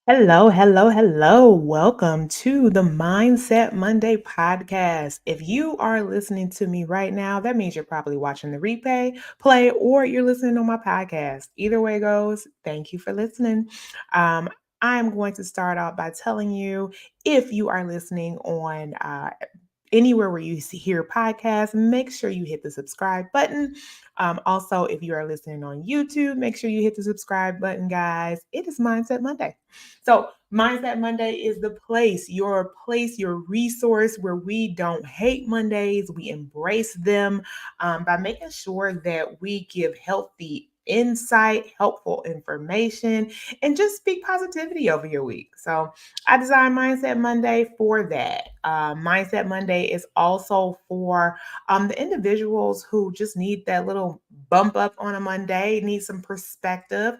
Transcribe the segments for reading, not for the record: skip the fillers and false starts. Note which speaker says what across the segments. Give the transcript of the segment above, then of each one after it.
Speaker 1: Hello, hello, hello. Welcome to the Mindset Monday podcast. If you are listening to me right now, that means you're probably watching the replay, play, or you're listening on my podcast. Either way goes, thank you for listening. Um, I'm going to start out by telling you if you are listening on anywhere where you hear podcasts, make sure you hit the subscribe button. Also, if you are listening on YouTube, make sure you hit the subscribe button, guys. It is Mindset Monday. So, Mindset Monday is the place, your resource where we don't hate Mondays. We embrace them by making sure that we give healthy insight, helpful information, and just speak positivity over your week. So, I designed Mindset Monday for that. Mindset Monday is also for the individuals who just need that little bump up on a Monday, need some perspective,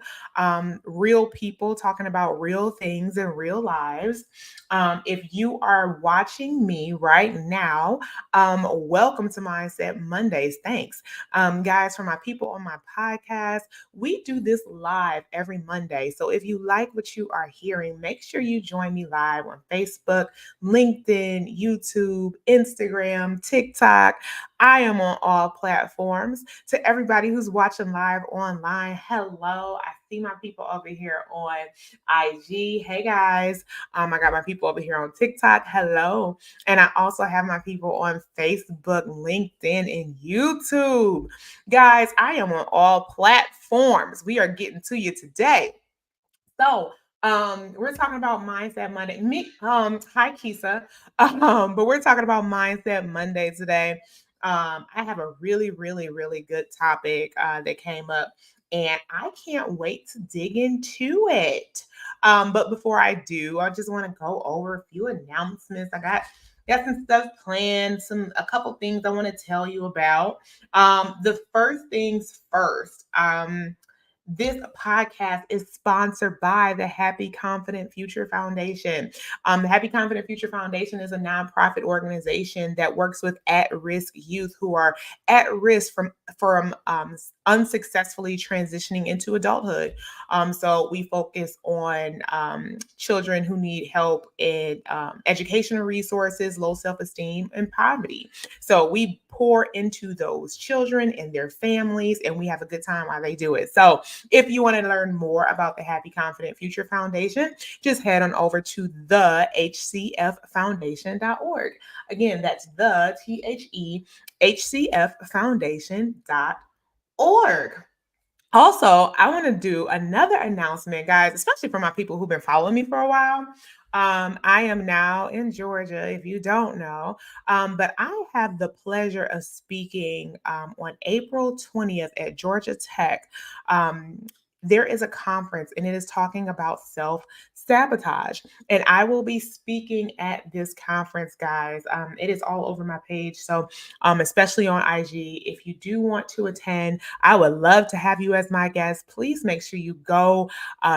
Speaker 1: real people talking about real things in real lives. If you are watching me right now, welcome to Mindset Mondays. Thanks. Guys, for my people on my podcast, we do this live every Monday. So if you like what you are hearing, make sure you join me live on Facebook, LinkedIn, YouTube, Instagram, TikTok. I am on all platforms. To everybody who's watching live online, hello. I see my people over here on IG. Hey guys. I got my people over here on TikTok. Hello. And I also have my people on Facebook, LinkedIn, and YouTube. Guys, I am on all platforms. We are getting to you today. So, we're talking about Mindset Monday. Hi Kisa. But we're talking about Mindset Monday today. I have a really, really, really good topic that came up, and I can't wait to dig into it. But before I do, I just want to go over a few announcements. I got some stuff planned, a couple things I want to tell you about. The first things first. This podcast is sponsored by the Happy Confident Future Foundation. The Happy Confident Future Foundation is a nonprofit organization that works with at-risk youth who are at risk from unsuccessfully transitioning into adulthood. So we focus on children who need help in educational resources, low self-esteem, and poverty. So we pour into those children and their families, and we have a good time while they do it. So if you want to learn more about the Happy Confident Future Foundation, just head on over to the hcffoundation.org. Again, that's the thehcffoundation.org. Also, I want to do another announcement, guys, especially for my people who've been following me for a while. I am now in Georgia, if you don't know, but I have the pleasure of speaking on April 20th at Georgia Tech. There is a conference and it is talking about self sabotage. And I will be speaking at this conference, guys. It is all over my page. So, especially on IG, if you do want to attend, I would love to have you as my guest. Please make sure you go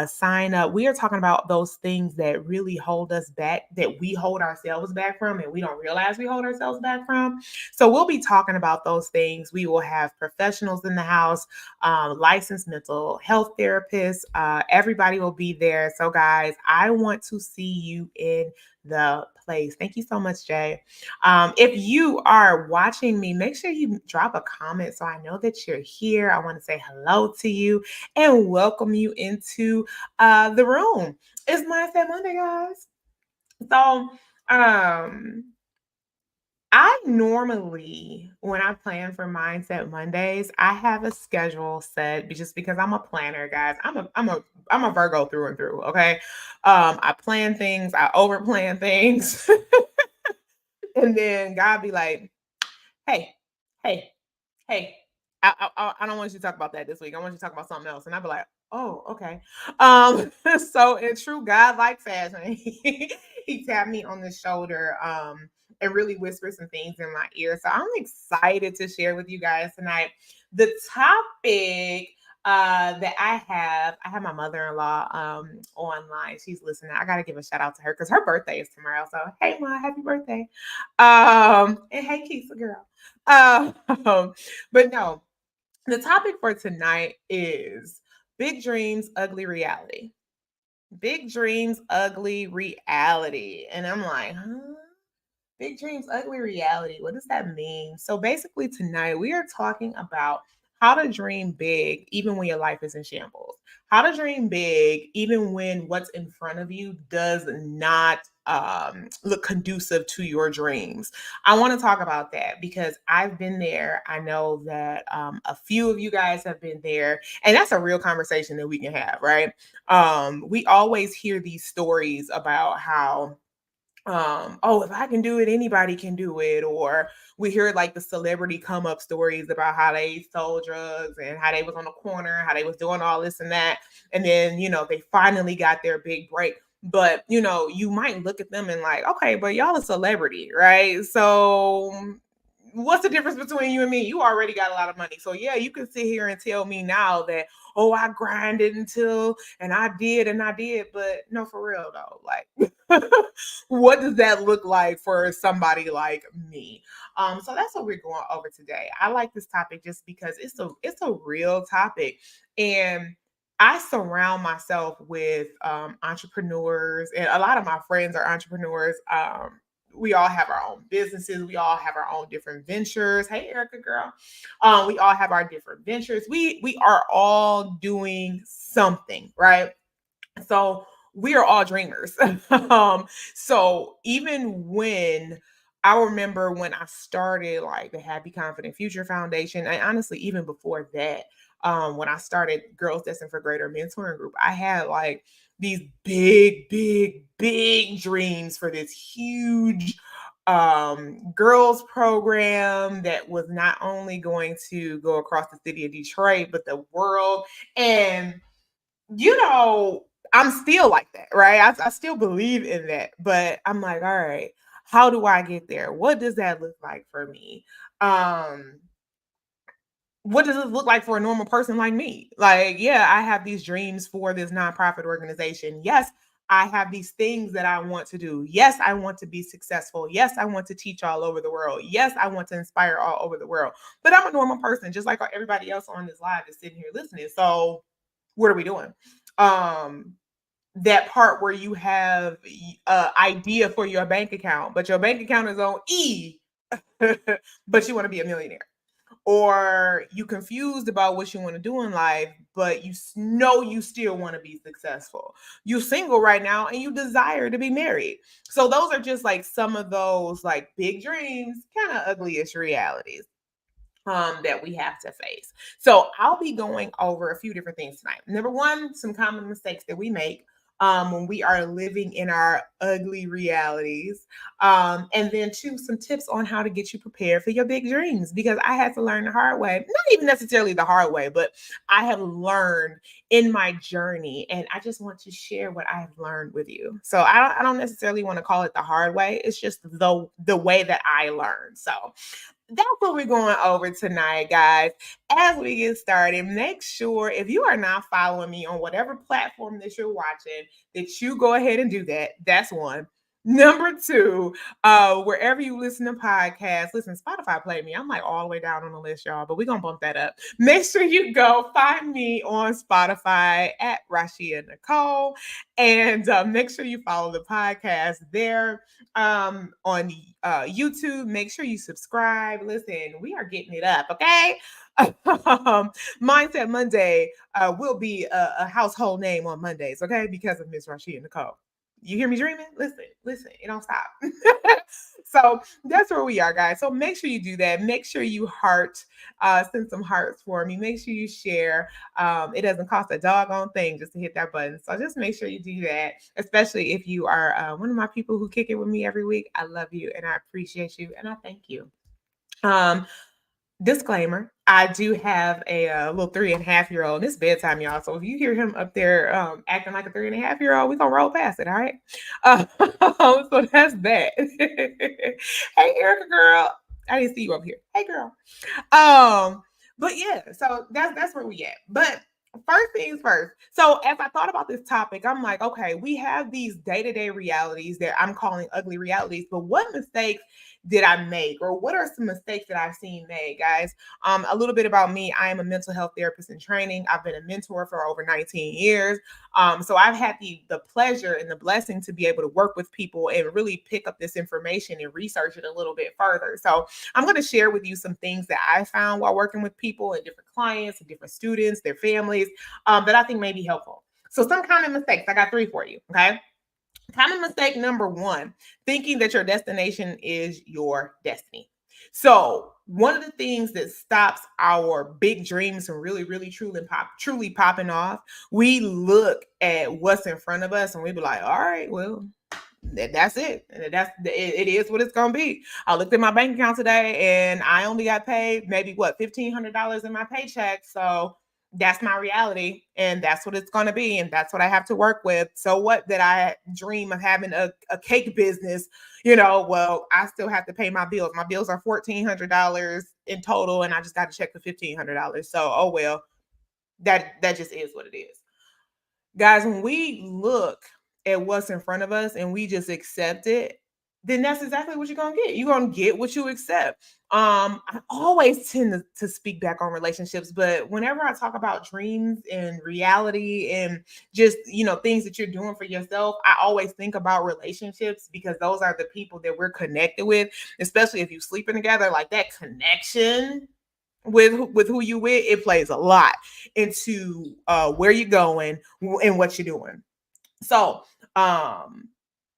Speaker 1: sign up. We are talking about those things that really hold us back, that we hold ourselves back from, and we don't realize we hold ourselves back from. So we'll be talking about those things. We will have professionals in the house, licensed mental health therapists. Everybody will be there. So, guys, I want to see you in the place. Thank you so much, Jay. If you are watching me, make sure you drop a comment so I know that you're here. I want to say hello to you and welcome you into the room. It's Mindset Monday, guys. So, um, I normally, when I plan for Mindset Mondays, I have a schedule set just because I'm a planner, guys. I'm a Virgo through and through. Okay, I plan things, I over plan things, and then God be like, "Hey, hey, hey, I don't want you to talk about that this week. I want you to talk about something else." And I'd be like, "Oh, okay." So in true God-like fashion, he tapped me on the shoulder, and really whispered some things in my ear. So I'm excited to share with you guys tonight. The topic that I have my mother-in-law online. She's listening. I gotta give a shout out to her because her birthday is tomorrow. So hey, ma, happy birthday! And hey, Keisha, girl. But no, the topic for tonight is big dreams, ugly reality. Big dreams, ugly reality. And I'm like, huh? Big dreams, ugly reality. What does that mean? So basically, tonight we are talking about how to dream big even when your life is in shambles. How to dream big even when what's in front of you does not look conducive to your dreams. I want to talk about that because I've been there. I know that a few of you guys have been there, and that's a real conversation that we can have, right? We always hear these stories about how oh, if I can do it, anybody can do it. Or we hear like the celebrity come up stories about how they sold drugs and how they was on the corner, how they was doing all this and that. And then, they finally got their big break. But, you might look at them and like, okay, but y'all a celebrity, right? So what's the difference between you and me? You already got a lot of money. So yeah, you can sit here and tell me now that, oh, I grinded until and I did, but no, for real though. Like what does that look like for somebody like me? So that's what we're going over today. I like this topic just because it's a real topic. And I surround myself with entrepreneurs, and a lot of my friends are entrepreneurs. We all have our own businesses. We all have our own different ventures. Hey, Erica, girl. We all have our different ventures. We are all doing something, right? So we are all dreamers. So even when I remember when I started like the Happy Confident Future Foundation, and honestly, even before that, when I started Girls Destined for Greater Mentoring Group, I had like these big, big, big dreams for this huge girls program that was not only going to go across the city of Detroit, but the world. And you know, I'm still like that, right? I still believe in that, but I'm like, all right, how do I get there? What does that look like for me? Um, what does it look like for a normal person like me? Like, yeah, I have these dreams for this nonprofit organization. Yes, I have these things that I want to do. Yes, I want to be successful. Yes, I want to teach all over the world. Yes, I want to inspire all over the world. But I'm a normal person, just like everybody else on this live is sitting here listening. So, what are we doing? Um, that part where you have a idea for your bank account, but your bank account is on E, but you want to be a millionaire, or you confused about what you want to do in life, but you know you still want to be successful. You single right now and you desire to be married. So those are just like some of those like big dreams, kind of uglyish realities that we have to face. So I'll be going over a few different things tonight. Number one, some common mistakes that we make when we are living in our ugly realities. And then two, some tips on how to get you prepared for your big dreams, because I had to learn the hard way. Not even necessarily the hard way, but I have learned in my journey, and I just want to share what I have learned with you. So I don't necessarily want to call it the hard way. It's just the way that I learned. So that's what we're going over tonight, guys. As we get started, make sure if you are not following me on whatever platform that you're watching, that you go ahead and do that. That's one. Number two, wherever you listen to podcasts, listen, Spotify played me. I'm like all the way down on the list, y'all, but we're gonna bump that up. Make sure you go find me on Spotify at Rashia Nicole, and make sure you follow the podcast there on YouTube. Make sure you subscribe. Listen, we are getting it up, okay? Mindset Monday will be a household name on Mondays, okay? Because of Miss Rashida Nicole. You hear me dreaming? Listen, it don't stop. So that's where we are, guys. So make sure you do that. Make sure you send some hearts for me. Make sure you share. It doesn't cost a doggone thing just to hit that button. So just make sure you do that, especially if you are one of my people who kick it with me every week. I love you and I appreciate you and I thank you. Um, Disclaimer, I do have a little 3.5-year-old. It's bedtime, y'all. So if you hear him up there acting like a 3.5-year-old, we're going to roll past it, all right? So that's that. Hey, Erica, girl. I didn't see you up here. Hey, girl. But yeah, so that's where we at. But First things first. So as I thought about this topic, I'm like, okay, we have these day-to-day realities that I'm calling ugly realities, but what mistakes did I make, or what are some mistakes that I've seen made, guys? A little bit about me. I am a mental health therapist in training. I've been a mentor for over 19 years. So I've had the pleasure and the blessing to be able to work with people and really pick up this information and research it a little bit further. So I'm going to share with you some things that I found while working with people and different clients and different students, their families, that I think may be helpful. So, some common mistakes, I got three for you. Okay. Common mistake number one, thinking that your destination is your destiny. So, one of the things that stops our big dreams from really truly popping off, we look at what's in front of us and we be like, all right, well, that's it. It is what it's gonna be. I looked at my bank account today and I only got paid maybe what $1,500 in my paycheck. So that's my reality, and that's what it's gonna be, and that's what I have to work with. So what did I dream of having a cake business? Well, I still have to pay my bills. My bills are $1,400 in total, and I just got to check for $1,500. So oh well, that just is what it is. Guys, when we look at what's in front of us and we just accept it, then that's exactly what you're gonna get. You're gonna get what you accept. I always tend to speak back on relationships, but whenever I talk about dreams and reality and just things that you're doing for yourself, I always think about relationships because those are the people that we're connected with, especially if you're sleeping together, like that connection with who you with, it plays a lot into where you're going and what you're doing. So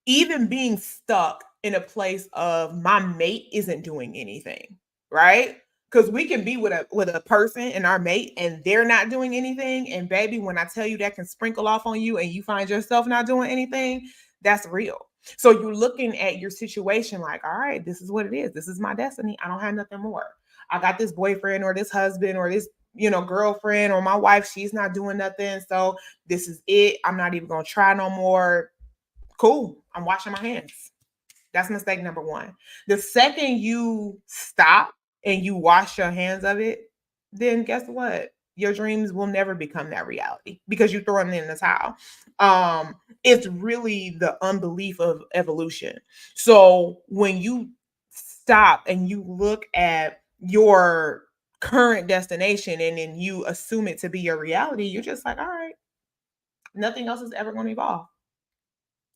Speaker 1: even being stuck in a place of my mate isn't doing anything, right? Because we can be with a person and our mate and they're not doing anything. And baby, when I tell you that can sprinkle off on you and you find yourself not doing anything, that's real. So you're looking at your situation like, all right, this is what it is. This is my destiny. I don't have nothing more. I got this boyfriend or this husband or this, girlfriend or my wife. She's not doing nothing. So this is it. I'm not even going to try no more. Cool. I'm washing my hands. That's mistake number one. The second you stop and you wash your hands of it, then guess what? Your dreams will never become that reality because you're throwing it in the towel. It's really the unbelief of evolution. So when you stop and you look at your current destination and then you assume it to be your reality, you're just like, all right, nothing else is ever going to evolve.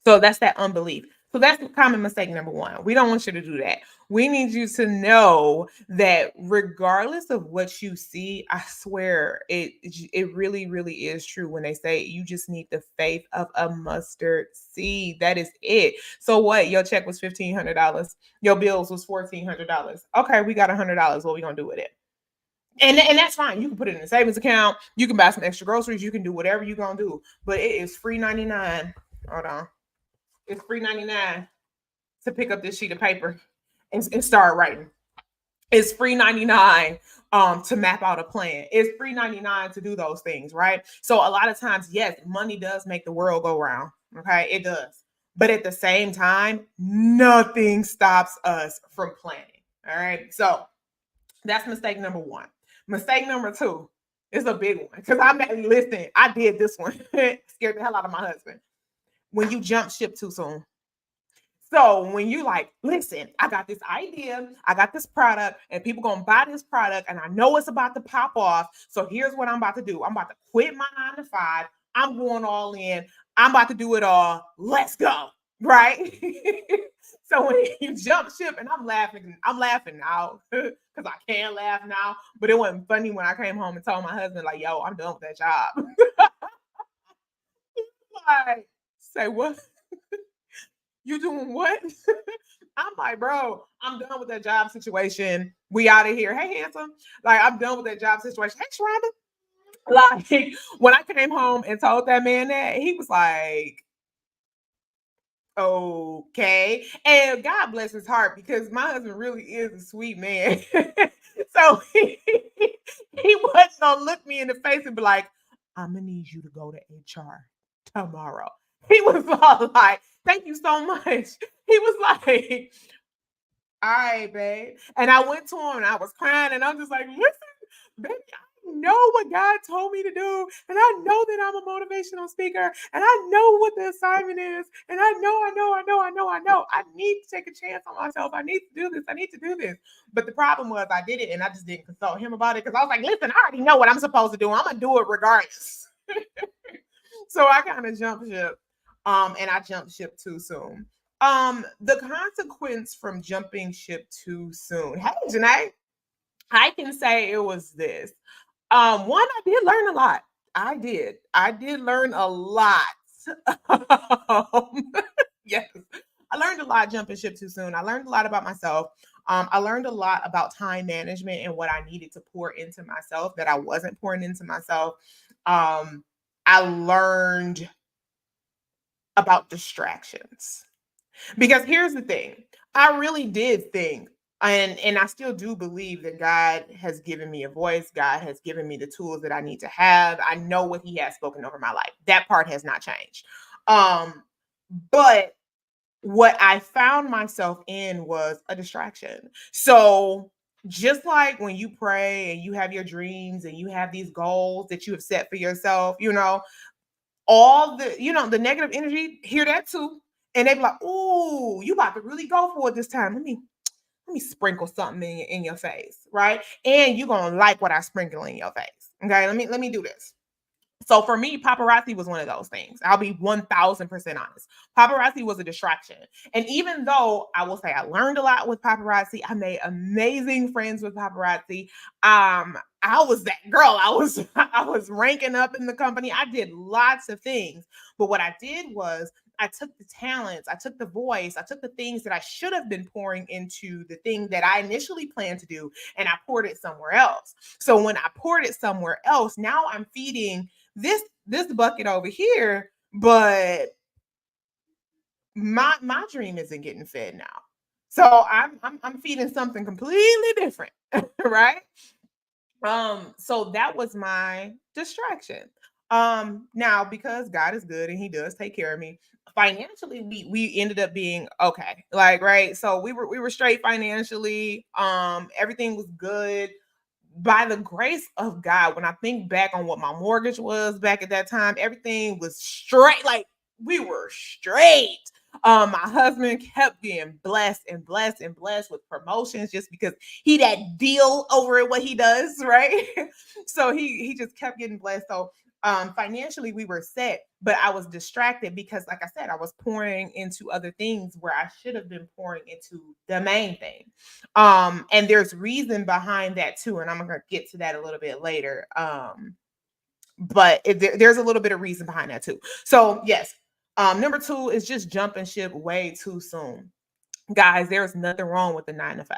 Speaker 1: So that's that unbelief. So that's common mistake number one. We don't want you to do that. We need you to know that regardless of what you see, I swear it really, really is true when they say you just need the faith of a mustard seed. That is it. So what? Your check was $1,500. Your bills was $1,400. Okay, we got $100. What we gonna do with it? And that's fine. You can put it in a savings account. You can buy some extra groceries. You can do whatever you're gonna do. But it is free 99. Hold on. It's free 99 to pick up this sheet of paper and start writing. It's free 99 to map out a plan. It's free 99 to do those things, right? So a lot of times, yes, money does make the world go round. Okay, it does. But at the same time, nothing stops us from planning. All right. So that's mistake number one. Mistake number two is a big one. Because listen, I did this one. Scared the hell out of my husband. When you jump ship too soon. So when you like, listen, I got this idea, I got this product, and people gonna buy this product, and I know it's about to pop off. So here's what I'm about to do. I'm about to quit my 9 to 5. I'm going all in. I'm about to do it all. Let's go. Right? So when you jump ship, and I'm laughing now because I can laugh now, but it wasn't funny when I came home and told my husband, like, yo, I'm done with that job. Like, say what? You doing what? I'm like, bro, I'm done with that job situation. We out of here. Hey, handsome. Like, I'm done with that job situation. Hey, Shonda. Like, when I came home and told that man that, he was like, okay. And God bless his heart because my husband really is a sweet man. So he wasn't gonna look me in the face and be like, I'm gonna need you to go to HR tomorrow. He was all like, thank you so much. He was like, all right, babe. And I went to him and I was crying and I'm just like, listen, baby, I'm know what God told me to do. And I know that I'm a motivational speaker. And I know what the assignment is. And I need to take a chance on myself. I need to do this. I need to do this. But the problem was I did it and I just didn't consult him about it because I was like, listen, I already know what I'm supposed to do. I'm going to do it regardless. So I kind of jumped ship. And I jumped ship too soon. The consequence from jumping ship too soon. Hey, Janae, I can say it was this. One, I did learn a lot. I did. I did learn a lot. Um, yes. I learned a lot jumping ship too soon. I learned a lot about myself. I learned a lot about time management and what I needed to pour into myself that I wasn't pouring into myself. I learned about distractions. Because here's the thing, I really did think, and I still do believe that God has given me a voice. God has given me the tools that I need to have. I know what He has spoken over my life. That part has not changed. Um, but what I found myself in was a distraction. So just like when you pray and you have your dreams and you have these goals that you have set for yourself, all the negative energy hear that too. And they be like, "Ooh, you about to really go for it this time. Let me sprinkle something in your face, right? And you're gonna like what I sprinkle in your face. Okay, let me do this. So for me, paparazzi was one of those things. I'll be 1000% honest. Paparazzi was a distraction. And even though I will say I learned a lot with paparazzi, I made amazing friends with paparazzi. I was that girl. I was ranking up in the company. I did lots of things. But what I did was I took the talents, I took the voice, I took the things that I should have been pouring into the thing that I initially planned to do, and I poured it somewhere else. So when I poured it somewhere else, now I'm feeding this bucket over here, but my dream isn't getting fed now. So I'm feeding something completely different, right? So that was my distraction. Now because God is good and He does take care of me, financially we ended up being okay. Like, right? So we were straight financially. Everything was good by the grace of God. When I think back on what my mortgage was back at that time, everything was straight. Like, we were straight. My husband kept getting blessed and blessed and blessed with promotions just because he that deal over at what he does, right? So he just kept getting blessed. So financially we were set, but I was distracted because, like I said, I was pouring into other things where I should have been pouring into the main thing. And there's reason behind that too, and I'm gonna get to that a little bit later. But there's a little bit of reason behind that too. So yes, number two is just jumping ship way too soon. Guys, there's nothing wrong with the 9 to 5.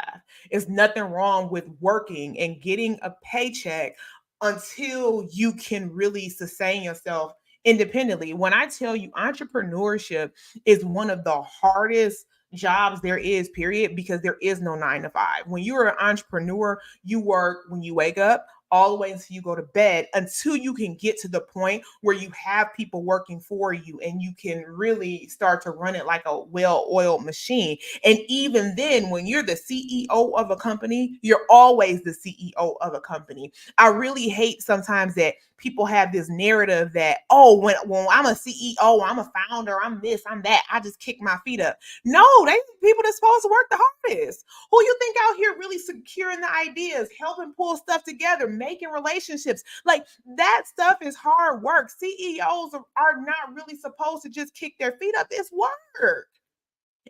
Speaker 1: It's nothing wrong with working and getting a paycheck until you can really sustain yourself independently. When I tell you, entrepreneurship is one of the hardest jobs there is, period, because there is no 9 to 5. When you're an entrepreneur, you work when you wake up all the way until you go to bed, until you can get to the point where you have people working for you and you can really start to run it like a well-oiled machine. And even then, when you're the CEO of a company, you're always the CEO of a company. I really hate sometimes that people have this narrative that, oh, when I'm a CEO, I'm a founder, I'm this, I'm that, I just kick my feet up. No, they people that's supposed to work the hardest. Who you think out here really securing the ideas, helping pull stuff together, making relationships? Like, that stuff is hard work. CEOs are not really supposed to just kick their feet up. It's work,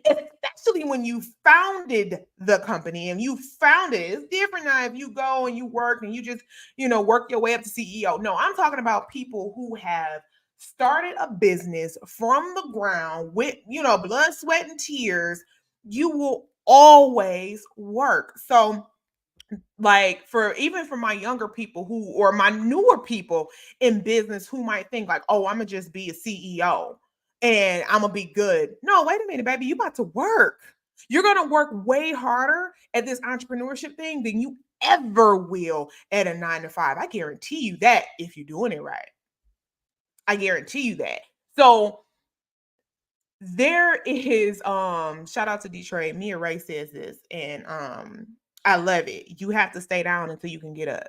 Speaker 1: especially when you founded the company and you found it. It's different now if you go and you work and you just, work your way up to CEO. No, I'm talking about people who have started a business from the ground with, blood, sweat, and tears. You will always work. So, like, for my younger people or my newer people in business who might think like, oh, I'm gonna just be a CEO and I'm gonna be good. No, wait a minute, baby, you about to work. You're gonna work way harder at this entrepreneurship thing than you ever will at a 9 to 5. I guarantee you that, if you're doing it right. I guarantee you that. So there is, shout out to Detroit. Mia Ray says this, and I love it. You have to stay down until you can get up.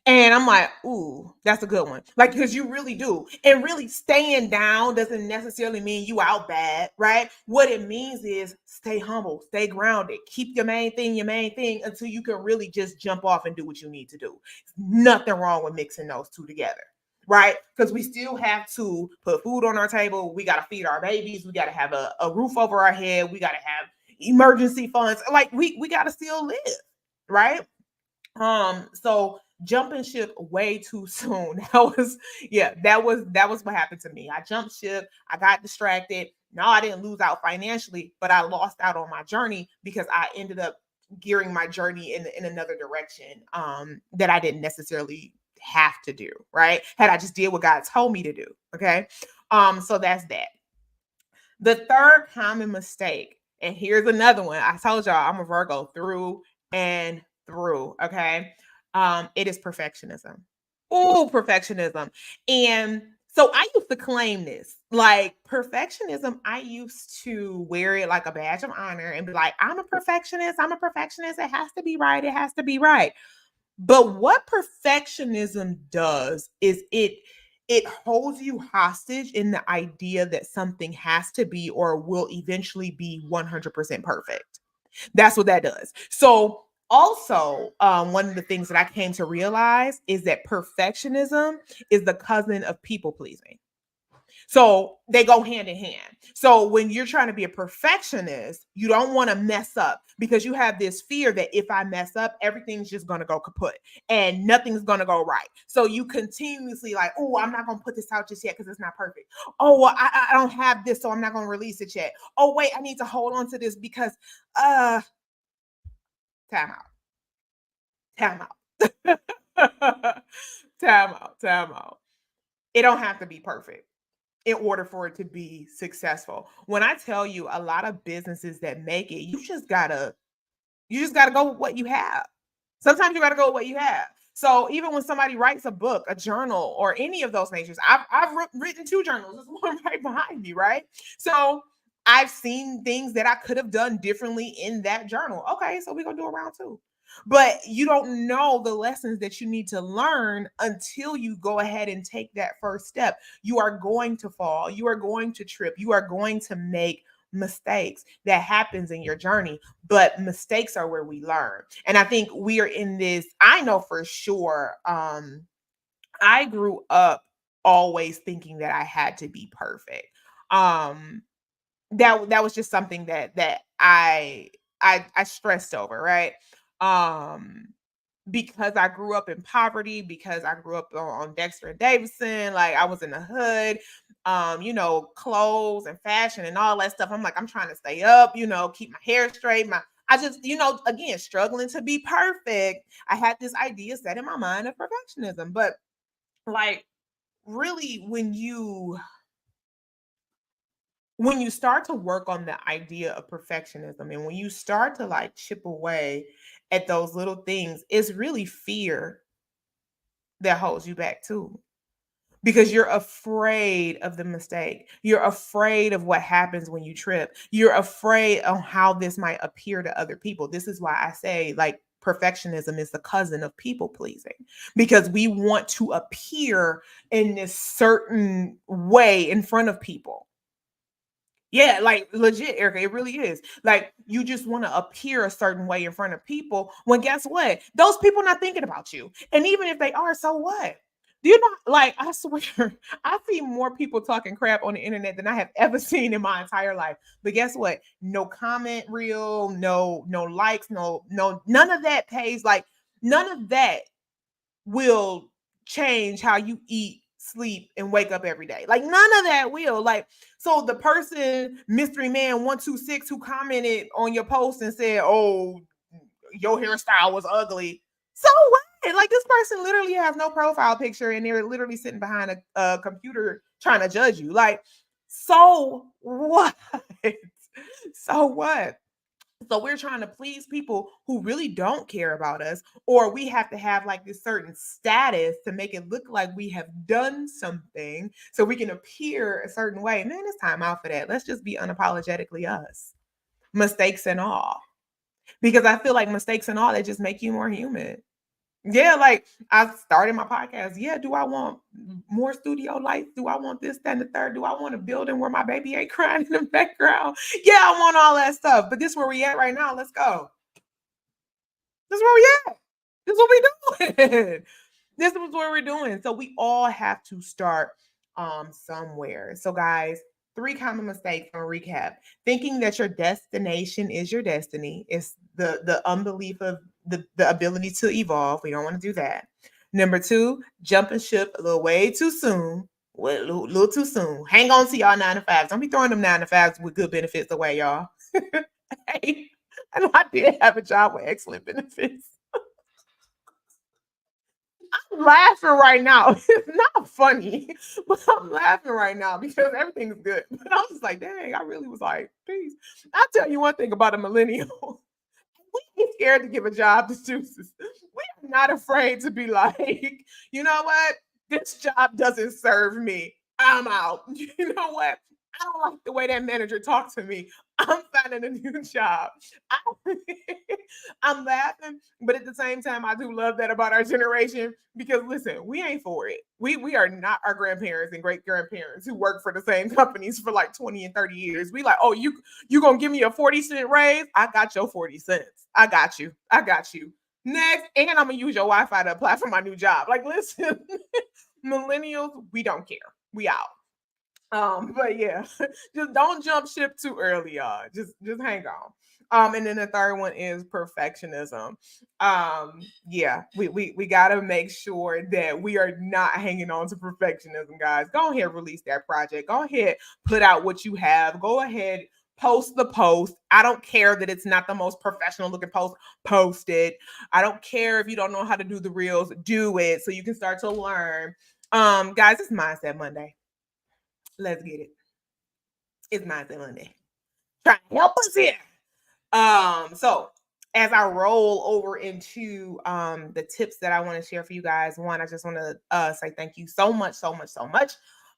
Speaker 1: And I'm like, ooh, that's a good one. Like, because you really do. And really staying down doesn't necessarily mean you out bad, right? What it means is stay humble, stay grounded, keep your main thing until you can really just jump off and do what you need to do. Nothing wrong with mixing those two together. Right? Because we still have to put food on our table. We got to feed our babies. We got to have a roof over our head. We got to have emergency funds. Like we got to still live. Right? So jumping ship way too soon. That was what happened to me. I jumped ship, I got distracted. No, I didn't lose out financially, but I lost out on my journey because I ended up gearing my journey in another direction that I didn't necessarily have to do, right? Had I just did what God told me to do. Okay. So that's that. The third common mistake, and here's another one. I told y'all I'm a Virgo through and through. Okay. It is perfectionism. Oh, perfectionism. And so I used to claim this. Like perfectionism, I used to wear it like a badge of honor and be like, I'm a perfectionist. I'm a perfectionist. It has to be right. It has to be right. But what perfectionism does is it holds you hostage in the idea that something has to be or will eventually be 100% perfect. That's what that does. So also, one of the things that I came to realize is that perfectionism is the cousin of people pleasing. So they go hand in hand. So when you're trying to be a perfectionist, you don't want to mess up because you have this fear that if I mess up, everything's just going to go kaput and nothing's going to go right. So you continuously like, oh, I'm not going to put this out just yet because it's not perfect. Oh, well, I don't have this, so I'm not going to release it yet. Oh, wait, I need to hold on to this because uh time out, time out, time out, time out. It don't have to be perfect in order for it to be successful. When I tell you a lot of businesses that make it, you just gotta go with what you have. Sometimes you gotta go with what you have. So even when somebody writes a book, a journal, or any of those natures, I've written two journals. There's one right behind me, right? So I've seen things that I could have done differently in that journal. Okay, so we're gonna do a round two. But you don't know the lessons that you need to learn until you go ahead and take that first step. You are going to fall, you are going to trip, you are going to make mistakes. That happens in your journey, but mistakes are where we learn. And I think we are in this, I know for sure, I grew up always thinking that I had to be perfect. Um that was just something that I stressed over, right? Um because I grew up in poverty, because I grew up on Dexter and Davidson, like I was in the hood, clothes and fashion and all that stuff. I'm like, I'm trying to stay up, keep my hair straight. I just, again, struggling to be perfect. I had this idea set in my mind of perfectionism, but like really when you start to work on the idea of perfectionism and when you start to like chip away at those little things, it's really fear that holds you back too. Because you're afraid of the mistake. You're afraid of what happens when you trip. You're afraid of how this might appear to other people. This is why I say, like, perfectionism is the cousin of people pleasing because we want to appear in this certain way in front of people. Yeah, like legit, Erica, it really is. Like you just want to appear a certain way in front of people when guess what? Those people not thinking about you. And even if they are, so what? Do you know, like I swear, I see more people talking crap on the internet than I have ever seen in my entire life. But guess what? No comment reel, no likes, no, none of that pays. Like none of that will change how you eat, sleep, and wake up every day. Like none of that will. Like, so the person, Mystery Man 126, who commented on your post and said, oh, your hairstyle was ugly. So what? Like this person literally has no profile picture and they're literally sitting behind a computer trying to judge you. Like, so what? So what? So we're trying to please people who really don't care about us, or we have to have like this certain status to make it look like we have done something so we can appear a certain way. Man, it's time out for that. Let's just be unapologetically us, mistakes and all. Because I feel like mistakes and all, they just make you more human. Yeah, like I started my podcast. Yeah, do I want more studio lights? Do I want this, that, and the third? Do I want a building where my baby ain't crying in the background? Yeah, I want all that stuff. But this is where we at right now. Let's go. This is where we at. This is what we doing. This is what we're doing. So we all have to start somewhere. So guys, three common mistakes on recap. Thinking that your destination is your destiny is the unbelief of the ability to evolve. We don't want to do that. Number two, jumping ship a little way too soon. Little too soon. Hang on to y'all 9 to 5s. Don't be throwing them 9 to 5s with good benefits away, y'all. Hey, I know I did have a job with excellent benefits. I'm laughing right now. It's not funny, but I'm laughing right now because everything's good. But I'm just like, dang, I really was like, peace. I'll tell you one thing about a millennial. We ain't scared to give a job to deuces. We are not afraid to be like, you know what? This job doesn't serve me. I'm out. You know what? I don't like the way that manager talks to me. I'm finding a new job. I, I'm laughing, but at the same time, I do love that about our generation because listen, we ain't for it. We are not our grandparents and great grandparents who work for the same companies for like 20 and 30 years. We like, oh, you gonna give me a 40-cent raise? I got your 40 cents. I got you. I got you. Next, and I'm gonna use your Wi-Fi to apply for my new job. Like, listen, millennials, we don't care. We out. But yeah, just don't jump ship too early, y'all. Just hang on. And then the third one is perfectionism. Yeah, we gotta make sure that we are not hanging on to perfectionism, guys. Go ahead, release that project. Go ahead, put out what you have. Go ahead, post the post. I don't care that it's not the most professional looking post. Post it. I don't care if you don't know how to do the reels. Do it so you can start to learn. Guys, it's Mindset Monday. Let's get it. It's Mindset Monday. Try to help us here. So as I roll over into the tips that I want to share for you guys, one, I just want to say thank you so much, so much, so much.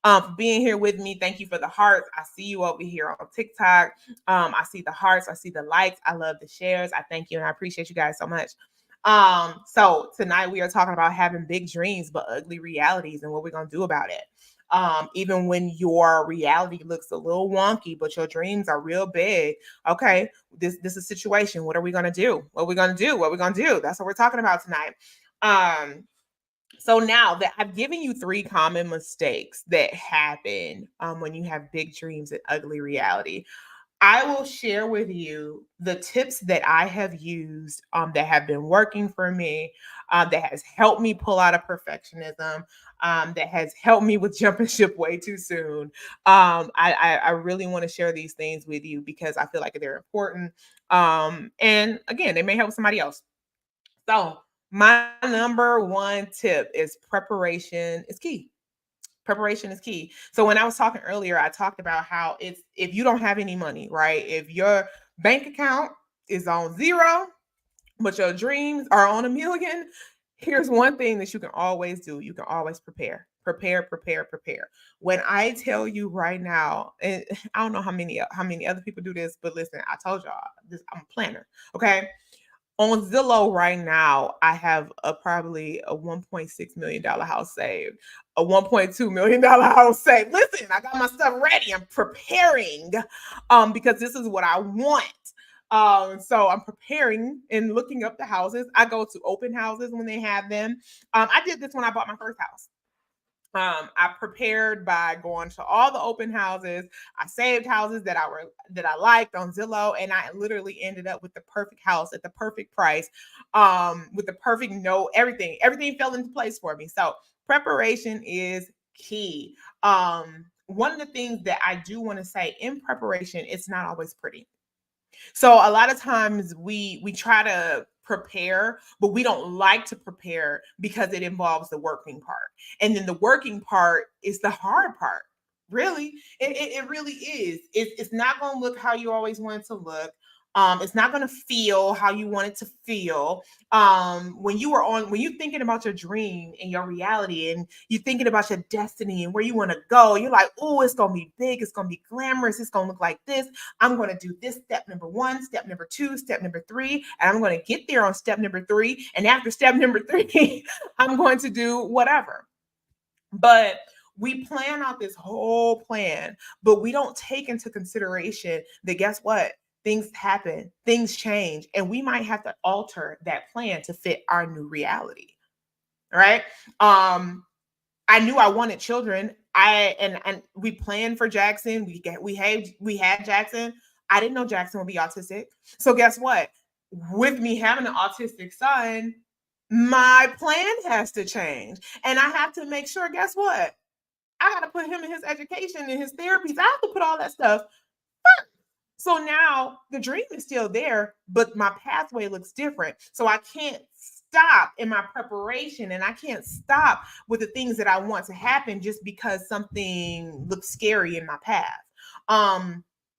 Speaker 1: For being here with me. Thank you for the hearts. I see you over here on TikTok. I see the hearts. I see the likes. I love the shares. I thank you and I appreciate you guys so much. So tonight we are talking about having big dreams but ugly realities and what we're gonna do about it. Even when your reality looks a little wonky, but your dreams are real big. Okay, this is a situation. What are we gonna do? What are we gonna do? What are we gonna do? That's what we're talking about tonight. Um, so now that I've given you three common mistakes that happen when you have big dreams and ugly reality, I will share with you the tips that I have used that have been working for me, that has helped me pull out of perfectionism, that has helped me with jumping ship way too soon. I really want to share these things with you because I feel like they're important. And again, they may help somebody else. So, my number one tip is preparation is key. Preparation is key. So when I was talking earlier, I talked about how it's if you don't have any money, right? If your bank account is on zero, but your dreams are on a million, here's one thing that you can always do. You can always prepare. Prepare, prepare, prepare. When I tell you right now, and I don't know how many other people do this, but listen, I told y'all this, I'm a planner. Okay. On Zillow right now, I have a probably a $1.6 million house saved, a $1.2 million house saved. Listen, I got my stuff ready. I'm preparing because this is what I want. So I'm preparing and looking up the houses. I go to open houses when they have them. I did this when I bought my first house. I prepared by going to all the open houses. I saved houses that I liked on Zillow, and I literally ended up with the perfect house at the perfect price, with the perfect note. Everything fell into place for me. So preparation is key. One of the things that I do want to say in preparation, it's not always pretty. So a lot of times we try to prepare, but we don't like to prepare because it involves the working part. And then the working part is the hard part. Really, it really is. It's not going to look how you always want it to look. It's not going to feel how you want it to feel. When you're thinking about your dream and your reality, and you're thinking about your destiny and where you want to go, you're like, oh, it's going to be big. It's going to be glamorous. It's going to look like this. I'm going to do this step number one, step number two, step number three, and I'm going to get there on step number three. And after step number three, I'm going to do whatever. But we plan out this whole plan, but we don't take into consideration that, guess what? Things happen, things change, and we might have to alter that plan to fit our new reality. Right? I knew I wanted children. And we planned for Jackson. We had Jackson. I didn't know Jackson would be autistic. So guess what? With me having an autistic son, my plan has to change. And I have to make sure, guess what? I got to put him in his education and his therapies. I have to put all that stuff first. So now the dream is still there, but my pathway looks different. So I can't stop in my preparation, and I can't stop with the things that I want to happen just because something looks scary in my path.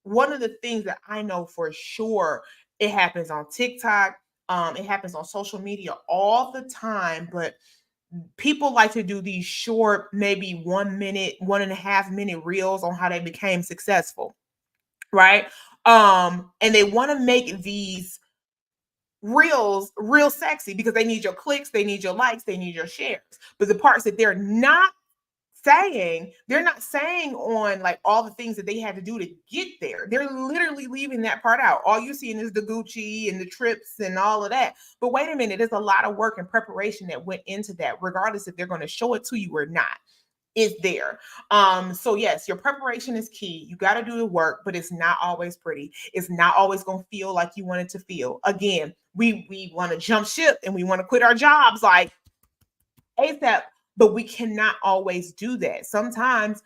Speaker 1: One of the things that I know for sure, it happens on TikTok, it happens on social media all the time, but people like to do these short, maybe 1 minute, 1.5 minute reels on how they became successful, right? And they want to make these reels real sexy because they need your clicks, they need your likes, they need your shares. But the parts that they're not saying on like all the things that they had to do to get there. They're literally leaving that part out. All you seeing is the Gucci and the trips and all of that. But wait a minute, there's a lot of work and preparation that went into that, regardless if they're going to show it to you or not. Is there. So yes, your preparation is key. You got to do the work, but it's not always pretty. It's not always going to feel like you want it to feel. Again, we want to jump ship and we want to quit our jobs like ASAP, but we cannot always do that. Sometimes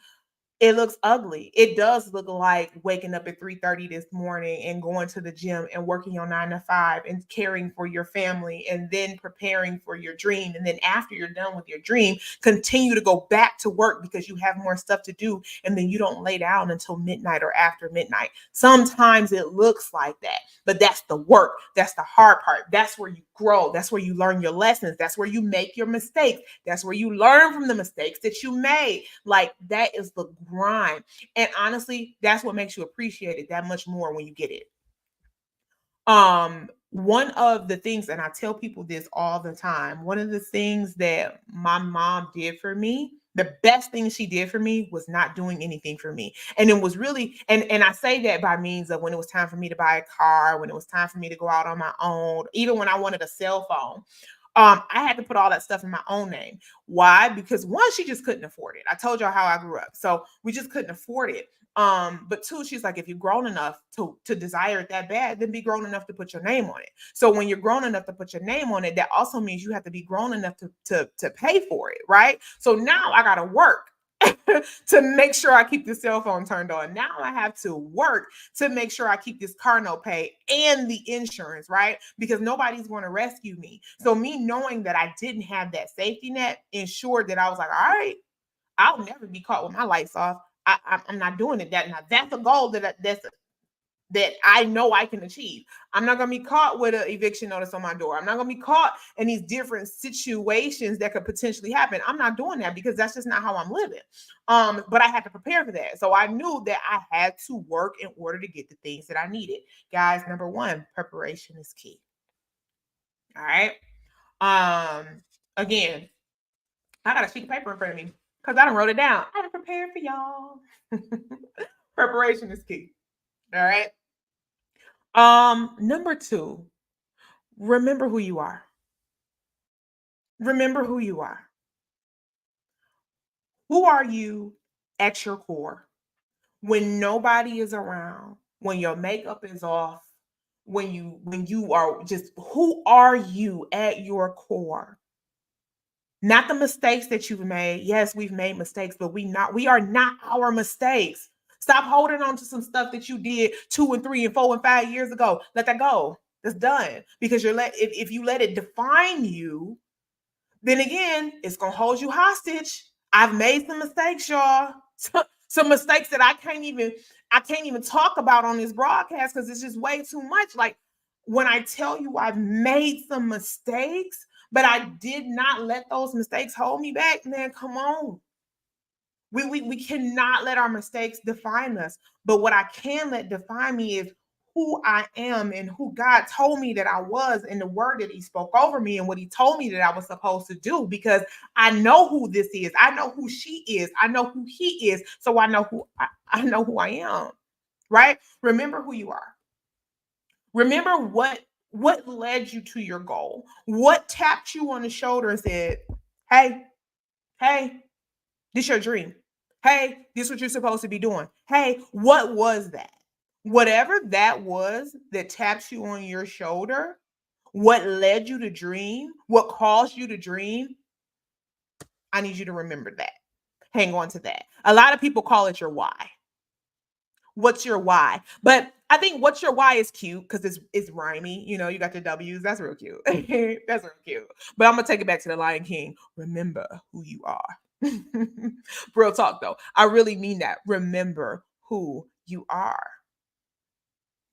Speaker 1: it looks ugly. It does look like waking up at 3:30 this morning and going to the gym and working your 9 to 5 and caring for your family and then preparing for your dream. And then after you're done with your dream, continue to go back to work because you have more stuff to do. And then you don't lay down until midnight or after midnight. Sometimes it looks like that, but that's the work. That's the hard part. That's where you grow. That's where you learn your lessons. That's where you make your mistakes. That's where you learn from the mistakes that you made. Like that is the grind. And honestly, that's what makes you appreciate it that much more when you get it. One of the things, and I tell people this all the time, one of the things that my mom did for me, the best thing she did for me was not doing anything for me. And it was really, and I say that by means of when it was time for me to buy a car, when it was time for me to go out on my own, even when I wanted a cell phone. I had to put all that stuff in my own name. Why? Because one, she just couldn't afford it. I told y'all how I grew up. So we just couldn't afford it. But two, she's like, if you're grown enough to desire it that bad, then be grown enough to put your name on it. So when you're grown enough to put your name on it, that also means you have to be grown enough to pay for it, right? So now I gotta work to make sure I keep the cell phone turned on. Now I have to work to make sure I keep this car note paid and the insurance, right? Because nobody's going to rescue me. So me knowing that I didn't have that safety net ensured that I was like, all right, I'll never be caught with my lights off. I'm not doing it. That's a goal that I know I can achieve. I'm not going to be caught with an eviction notice on my door. I'm not going to be caught in these different situations that could potentially happen. I'm not doing that because that's just not how I'm living. But I had to prepare for that. So I knew that I had to work in order to get the things that I needed. Guys, number one, preparation is key. All right. Again, I got a sheet of paper in front of me because I done wrote it down. I done prepared for y'all. Preparation is key. All right. Number two, remember who you are. Remember who you are. Who are you at your core? When nobody is around, when your makeup is off, when you are just who are you at your core? Not the mistakes that you've made. Yes, we've made mistakes, but we are not our mistakes. Stop holding on to some stuff that you did 2 and 3 and 4 and 5 years ago. Let that go. It's done. Because if you let it define you, then again, it's gonna hold you hostage. I've made some mistakes, y'all. Some mistakes that I can't even talk about on this broadcast because it's just way too much. Like when I tell you I've made some mistakes, but I did not let those mistakes hold me back, man, come on. We cannot let our mistakes define us. But what I can let define me is who I am and who God told me that I was and the word that he spoke over me and what he told me that I was supposed to do because I know who this is. I know who she is. I know who he is. So I know who I am. Right? Remember who you are. Remember what led you to your goal. What tapped you on the shoulder and said, "Hey, hey, this your dream. Hey, this what you're supposed to be doing. Hey, what was that? Whatever that was that taps you on your shoulder, what led you to dream, what caused you to dream, I need you to remember that. Hang on to that. A lot of people call it your why. What's your why? But I think what's your why is cute because it's rhymey. You know, you got the W's. That's real cute. That's real cute. But I'm gonna take it back to the Lion King. Remember who you are. Real talk though. I really mean that. Remember who you are.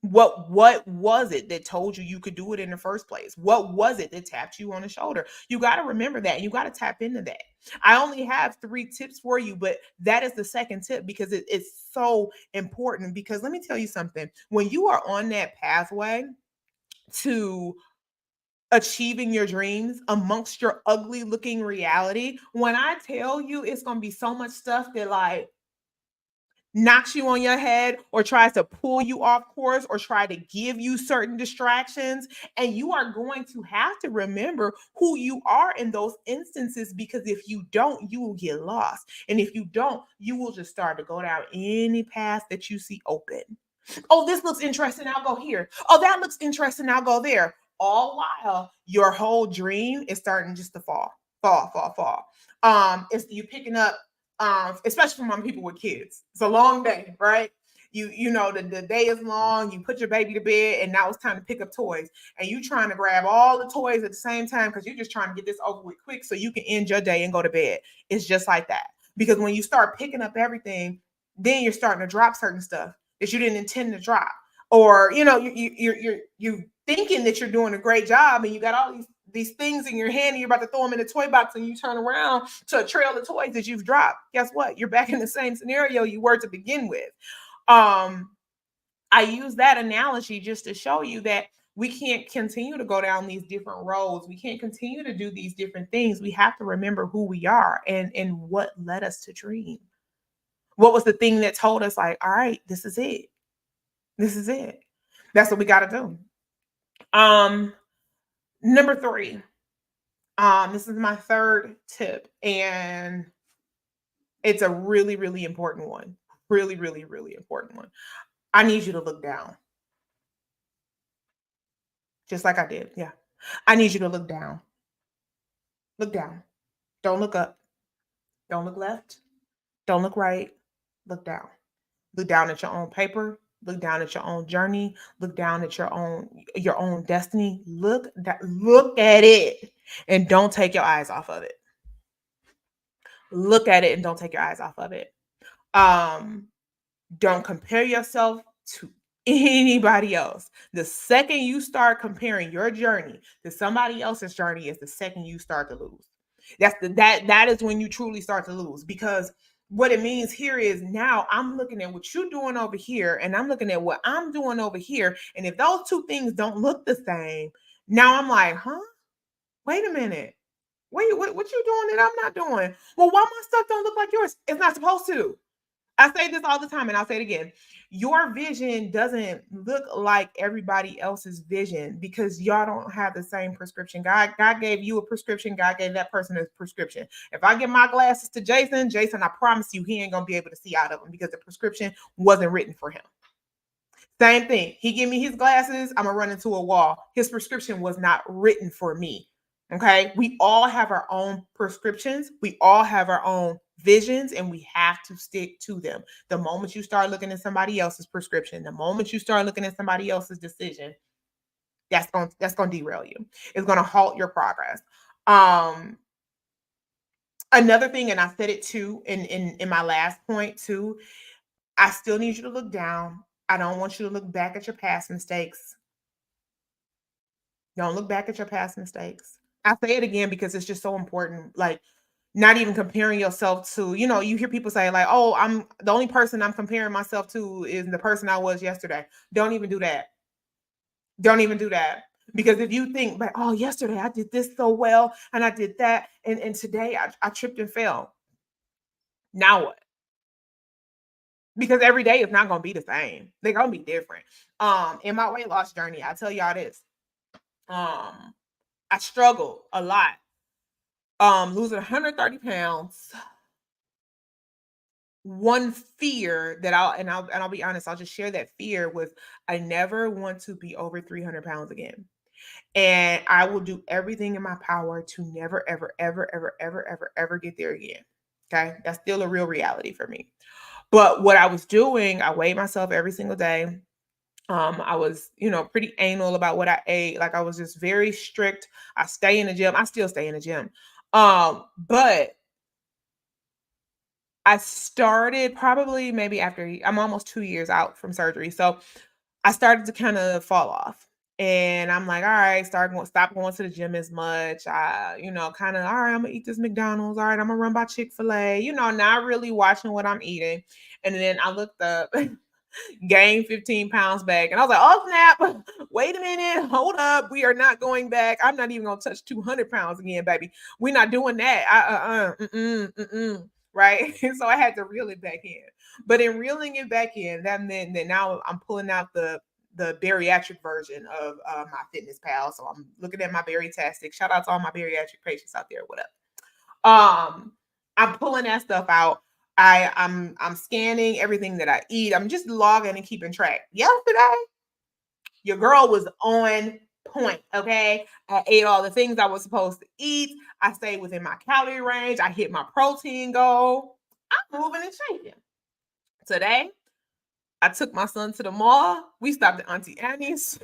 Speaker 1: What was it that told you you could do it in the first place? What was it that tapped you on the shoulder? You got to remember that. You got to tap into that. I only have 3 tips for you, but that is the second tip because it's so important. Because let me tell you something. When you are on that pathway to achieving your dreams amongst your ugly looking reality, when I tell you it's going to be so much stuff that like knocks you on your head or tries to pull you off course or try to give you certain distractions. And you are going to have to remember who you are in those instances because if you don't, you will get lost. And if you don't, you will just start to go down any path that you see open. Oh, this looks interesting. I'll go here. Oh, that looks interesting. I'll go there. All while your whole dream is starting just to fall. It's you picking up especially for my people with kids. It's a long day, right? You know the day is long. You put your baby to bed, and now it's time to pick up toys. And you trying to grab all the toys at the same time because you're just trying to get this over with quick so you can end your day and go to bed. It's just like that. Because when you start picking up everything, then you're starting to drop certain stuff that you didn't intend to drop, or you thinking that you're doing a great job, and you got all these things in your hand and you're about to throw them in a toy box and you turn around to a trail of toys that you've dropped. Guess what? You're back in the same scenario you were to begin with. Um, I use that analogy just to show you that we can't continue to go down these different roads. We can't continue to do these different things. We have to remember who we are and what led us to dream. What was the thing that told us, like, all right, this is it. This is it. That's what we got to do. Number 3. This is my third tip, and it's a really, really important one. Really, really, really important one. I need you to look down, just like I did. Yeah. I need you to look down. Look down. Don't look up. Don't look left. Don't look right. Look down. Look down at your own paper. Look down at your own journey. Look down at your own destiny. Look at it and don't take your eyes off of it. Look at it and don't take your eyes off of it. Um Don't compare yourself to anybody else. The second you start comparing your journey to somebody else's journey is the second you start to lose. That is when you truly start to lose because what it means here is now I'm looking at what you're doing over here and I'm looking at what I'm doing over here. And if those two things don't look the same, now I'm like, huh? Wait a minute. Wait, what you doing that I'm not doing? Well, why my stuff don't look like yours? It's not supposed to. I say this all the time and I'll say it again. Your vision doesn't look like everybody else's vision because y'all don't have the same prescription. God gave you a prescription. God gave that person a prescription. If I give my glasses to Jason, I promise you he ain't going to be able to see out of them because the prescription wasn't written for him. Same thing. He give me his glasses, I'm going to run into a wall. His prescription was not written for me. Okay? We all have our own prescriptions. We all have our own visions and we have to stick to them. The moment you start looking at somebody else's prescription, the moment you start looking at somebody else's decision, that's going to derail you. It's going to halt your progress. Um Another thing, and I said it too in my last point too, I still need you to look down. I don't want you to look back at your past mistakes. Don't look back at your past mistakes. I say it again because it's just so important. Like, not even comparing yourself to, you hear people say, like, oh, I'm the only person I'm comparing myself to is the person I was yesterday. Don't even do that. Don't even do that. Because if you think back, oh, yesterday I did this so well and I did that, and today I tripped and fell. Now what? Because every day is not gonna be the same. They're gonna be different. In my weight loss journey, I tell y'all this. Um, I struggled a lot. Losing 130 pounds. One fear that I'll be honest, I'll just share that fear with I never want to be over 300 pounds again. And I will do everything in my power to never, ever, ever, ever, ever, ever, ever get there again. Okay. That's still a real reality for me. But what I was doing, I weighed myself every single day. I was, pretty anal about what I ate. Like I was just very strict. I stay in the gym. I still stay in the gym. But I started probably maybe after I'm almost 2 years out from surgery. So I started to kind of fall off. And I'm like, all right, stop going to the gym as much. Kind of, all right, I'm gonna eat this McDonald's. All right, I'm gonna run by Chick-fil-A, not really watching what I'm eating. And then I looked up gained 15 pounds back. And I was like, oh, snap. Wait a minute. Hold up. We are not going back. I'm not even going to touch 200 pounds again, baby. We're not doing that. Right. So I had to reel it back in. But in reeling it back in, that meant that now I'm pulling out the bariatric version of my fitness pal. So I'm looking at my bariatastic. Shout out to all my bariatric patients out there. What up? I'm pulling that stuff out. I'm scanning everything that I eat. I'm just logging and keeping track. Yesterday, your girl was on point. Okay. I ate all the things I was supposed to eat. I stayed within my calorie range. I hit my protein goal. I'm moving and shaking. Today, I took my son to the mall. We stopped at Auntie Annie's.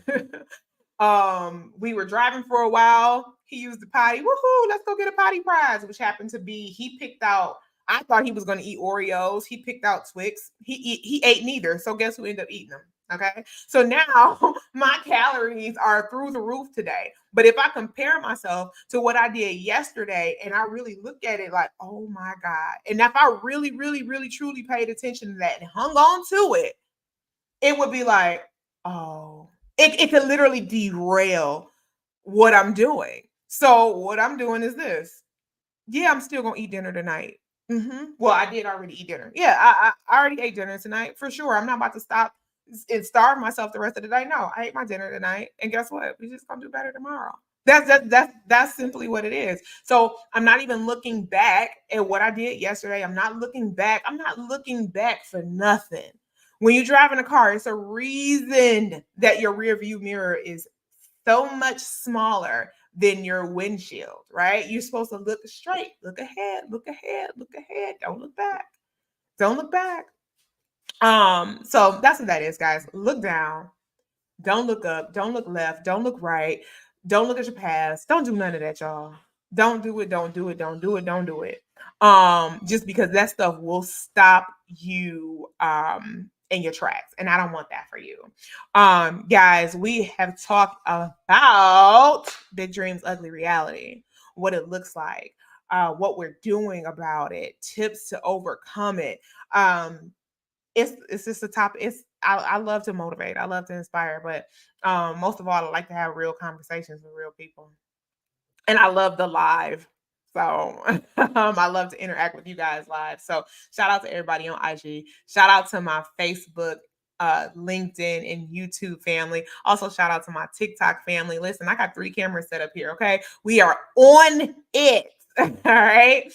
Speaker 1: We were driving for a while. He used the potty. Woohoo, let's go get a potty prize, which happened to be he picked out. I thought he was going to eat Oreos. He picked out Twix. He ate neither. So guess who ended up eating them? Okay. So now my calories are through the roof today. But if I compare myself to what I did yesterday and I really look at it like, oh my God. And if I really, really, really, truly paid attention to that and hung on to it, it would be like, oh, it could literally derail what I'm doing. So what I'm doing is this. Yeah, I'm still gonna eat dinner tonight. Well, I did already eat dinner. Yeah, I already ate dinner tonight for sure. I'm not about to stop and starve myself the rest of the day. No, I ate my dinner tonight, and guess what? We just gonna do better tomorrow. That's simply what it is. So I'm not even looking back at what I did yesterday. I'm not looking back. I'm not looking back for nothing. When you drive in a car, it's a reason that your rear view mirror is so much smaller than your windshield, right? You're supposed to look straight, look ahead, look ahead, look ahead. Don't look back. Don't look back. So that's what that is, guys. Look down. Don't look up. Don't look left. Don't look right. Don't look at your past. Don't do none of that, y'all. Don't do it. Don't do it. Don't do it. Don't do it. Just because that stuff will stop you in your tracks. And I don't want that for you. Guys, we have talked about Big Dreams, Ugly Reality, what it looks like, what we're doing about it, tips to overcome it. It's just a topic. I love to motivate. I love to inspire, but most of all, I like to have real conversations with real people, and I love the live. So I love to interact with you guys live. So shout out to everybody on IG. Shout out to my Facebook, LinkedIn, and YouTube family. Also shout out to my TikTok family. Listen, I got 3 cameras set up here. Okay, we are on it. All right.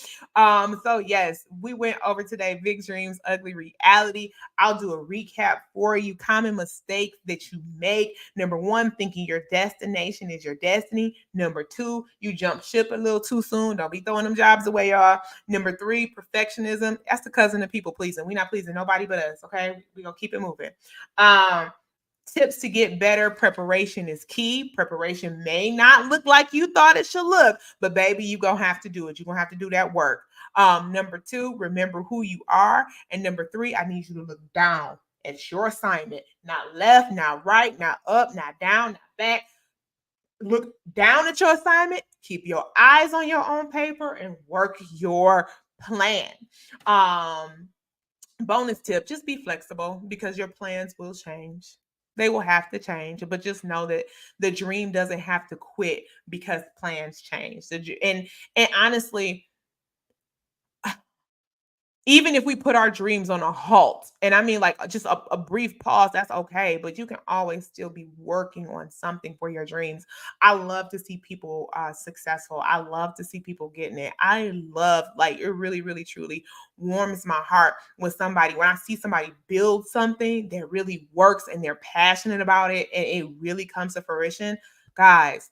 Speaker 1: So yes, we went over today Big Dreams, Ugly Reality. I'll do a recap for you. Common mistakes that you make. Number 1, thinking your destination is your destiny. Number 2, you jump ship a little too soon. Don't be throwing them jobs away, y'all. Number 3, perfectionism. That's the cousin of people pleasing. We're not pleasing nobody but us. Okay. We're gonna keep it moving. Tips to get better. Preparation is key. Preparation may not look like you thought it should look, but baby, you're going to have to do it. You're going to have to do that work. Number two, remember who you are. And number three, I need you to look down at your assignment, not left, not right, not up, not down, not back. Look down at your assignment, keep your eyes on your own paper, and work your plan. Um, Bonus tip, just be flexible because your plans will change. They will have to change, but just know that the dream doesn't have to quit because plans change. And honestly, even if we put our dreams on a halt, and I mean like just a brief pause, that's okay, but you can always still be working on something for your dreams. I love to see people successful. I love to see people getting it. I love, like, it really, really, truly warms my heart when I see somebody build something that really works and they're passionate about it and it really comes to fruition. Guys,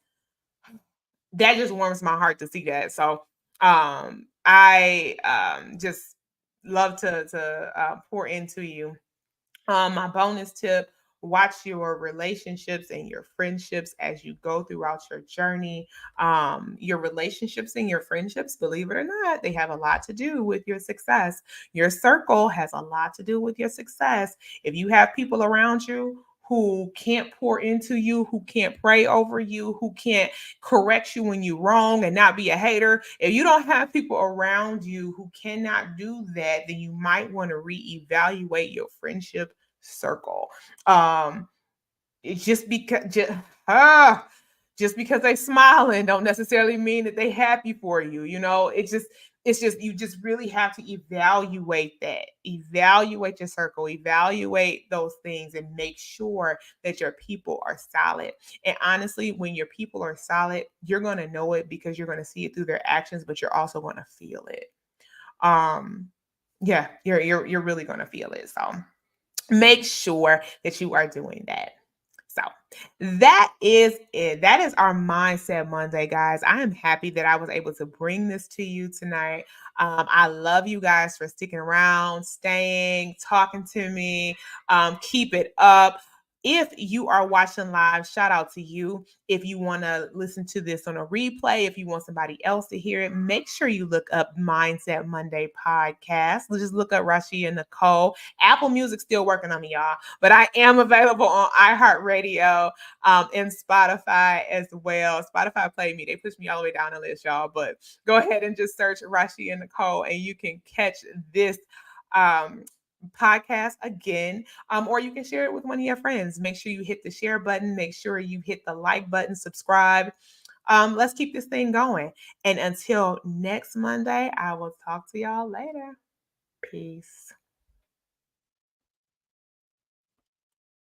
Speaker 1: that just warms my heart to see that. So I just love to pour into you. My bonus tip, watch your relationships and your friendships as you go throughout your journey. Your relationships and your friendships, believe it or not, they have a lot to do with your success. Your circle has a lot to do with your success. If you have people around you who can't pour into you, who can't pray over you, who can't correct you when you're wrong and not be a hater, if you don't have people around you who cannot do that, then you might want to reevaluate your friendship circle. Um, it's ah, just because they smiling don't necessarily mean that they happy for you. It's just you just really have to evaluate that. Evaluate your circle, evaluate those things, and make sure that your people are solid. And honestly, when your people are solid, you're gonna know it because you're gonna see it through their actions, but you're also gonna feel it. Um, yeah, you're really gonna feel it. So make sure that you are doing that. So that is it. That is our Mindset Monday, guys. I am happy that I was able to bring this to you tonight. I love you guys for sticking around, staying, talking to me. Keep it up. If you are watching live, shout out to you. If you want to listen to this on a replay, if you want somebody else to hear it, make sure you look up Mindset Monday podcast. Just look up Rashi and Nicole. Apple Music still working on me, y'all, but I am available on iHeartRadio and Spotify as well. Spotify played me; they pushed me all the way down the list, y'all. But go ahead and just search Rashi and Nicole, and you can catch this um, podcast again, or you can share it with one of your friends. Make sure you hit the share button. Make sure you hit the like button. Subscribe. Let's keep this thing going. And until next Monday, I will talk to y'all later. Peace.